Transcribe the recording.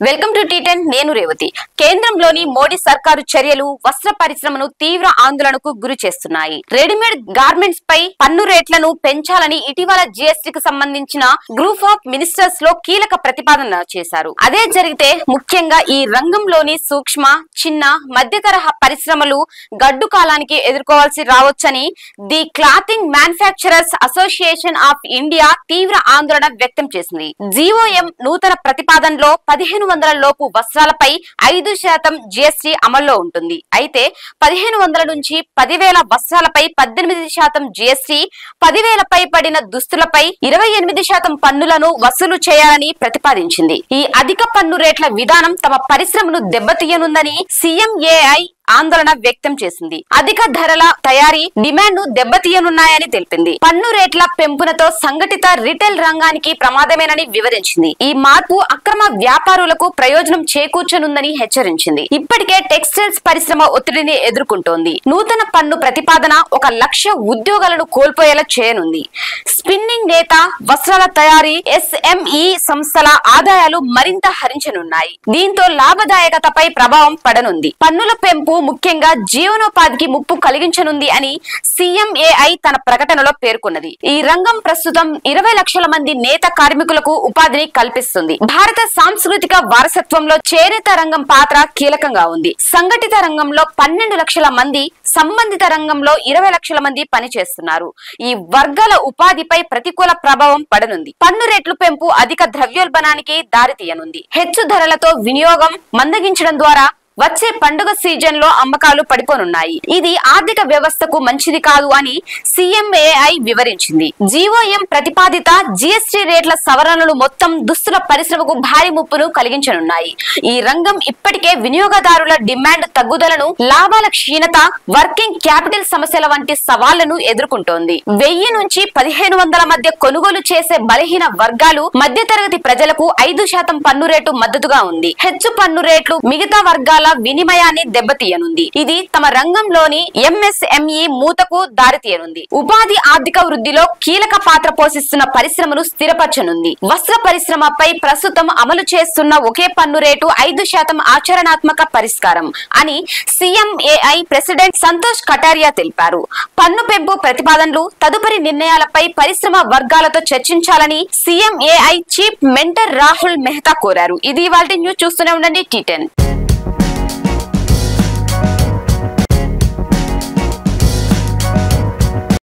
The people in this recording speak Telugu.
వెల్కమ్ టు టీ10 నేను రేవతి. కేంద్రంలోని మోడీ సర్కారు చర్యలు వస్త్ర పరిశ్రమను తీవ్ర ఆందోళనకు గురి చేస్తున్నాయి. రెడీమేడ్ గార్మెంట్స్ పై పన్ను రేట్లను పెంచాలని ఇటీవల జీఎస్టీకి సంబంధించిన గ్రూప్ ఆఫ్ మినిస్టర్స్ లో కీలక ప్రతిపాదన చేశారు. అదే జరిగితే ముఖ్యంగా ఈ రంగంలోని సూక్ష్మ, చిన్న, మధ్య తరహా పరిశ్రమలు గడ్డు కాలానికి ఎదుర్కోవాల్సి రావచ్చని the clothing manufacturers association of India తీవ్ర ఆందోళన వ్యక్తం చేసింది. జీఓఎం నూతన ప్రతిపాదనలో 1500 లోపు వస్త్రాలపై 5% జీఎస్టీ అమల్లో ఉంటుంది. అయితే 1500 నుంచి 10,000 వస్త్రాలపై 18% జీఎస్టీ, 10,000 పై పడిన దుస్తులపై 28% పన్నులను వసూలు చేయాలని ప్రతిపాదించింది. ఈ అధిక పన్ను రేట్ల విధానం తమ పరిశ్రమను దెబ్బతీయనుందని సీఎంఏఐ ఆందోళన వ్యక్తం చేసింది. అధిక ధరల తయారీ డిమాండ్ ను దెబ్బతీయనున్నాయని తెలిపింది. పన్ను రేట్ల పెంపునతో సంఘటిత రిటైల్ రంగానికి ప్రమాదమేనని వివరించింది. ఈ మార్పు అక్రమ వ్యాపారులకు ప్రయోజనం చేకూర్చనుందని హెచ్చరించింది. ఇప్పటికే టెక్స్టైల్స్ పరిశ్రమ ఒత్తిడిని ఎదుర్కొంటోంది. నూతన పన్ను ప్రతిపాదన 1,00,000 ఉద్యోగాలను కోల్పోయేలా చేయనుంది. స్పిన్నింగ్, నేత, వస్త్రాల తయారీ, ఎస్ఎంఈ సంస్థల ఆదాయాలు మరింత హరించనున్నాయి. దీంతో లాభదాయకతపై ప్రభావం పడనుంది. పన్నుల పెంపు ముఖ్యంగా జీవనోపాధికి ముప్పు కలిగించనుంది అని సీఎంఏఐ తన ప్రకటనలో పేర్కొన్నది. ఈ రంగం ప్రస్తుతం 20 లక్షల మంది నేత కార్మికులకు ఉపాధిని కల్పిస్తుంది. భారత సాంస్కృతిక వారసత్వంలో చేనేత రంగం పాత్ర కీలకంగా ఉంది. సంఘటిత రంగంలో 12 లక్షల మంది, సంబంధిత రంగంలో 20 లక్షల మంది పనిచేస్తున్నారు. ఈ వర్గాల ఉపాధిపై ప్రతికూల ప్రభావం పడనుంది. పన్ను రేట్లు పెంపు అధిక ద్రవ్యోల్బణానికి దారితీయనుంది. హెచ్చు ధరలతో వినియోగం మందగించడం ద్వారా వచ్చే పండుగ సీజన్ లో అమ్మకాలు పడిపోనున్నాయి. ఇది ఆర్థిక వ్యవస్థకు మంచిది కాదు అని సీఎంఏఐ వివరించింది. జీఓఎం ప్రతిపాదిత జీఎస్టీ రేట్ల సవరణలు మొత్తం దుస్తుల పరిశ్రమకు భారీ ముప్పును కలిగించనున్నాయి. ఈ రంగం ఇప్పటికే వినియోగదారుల డిమాండ్ తగ్గుదలను, లాభాల క్షీణత, వర్కింగ్ క్యాపిటల్ సమస్యల వంటి సవాళ్లను ఎదుర్కొంటోంది. 1000 నుంచి 1500 మధ్య కొనుగోలు చేసే బలహీన వర్గాలు, మధ్యతరగతి ప్రజలకు 5% పన్ను రేటు మద్దతుగా ఉంది. హెచ్చు పన్ను రేట్లు మిగతా వర్గాల వినిమయాన్ని దెబ్బతీయనుంది. ఇది తమ రంగంలోని ఎంఎస్ఎంఈ మూతకు దారితీయనుంది. ఉపాధి, ఆర్థిక వృద్ధిలో కీలక పాత్ర పోషిస్తున్న పరిశ్రమను స్థిరపరచనుంది. వస్త్ర పరిశ్రమపై ప్రస్తుతం అమలు చేస్తున్న ఒకే పన్ను రేటు 5% ఆచరణాత్మక పరిష్కారం అని సీఎంఏఐ ప్రెసిడెంట్ సంతోష్ కటారియా తెలిపారు. పన్ను పెంపు ప్రతిపాదనలు, తదుపరి నిర్ణయాలపై పరిశ్రమ వర్గాలతో చర్చించాలని సీఎంఏఐ చీఫ్ మెంటర్ రాహుల్ మెహతా కోరారు. ఇది ఇవాల్టి న్యూస్. చూస్తూనే ఉండండి టీ10.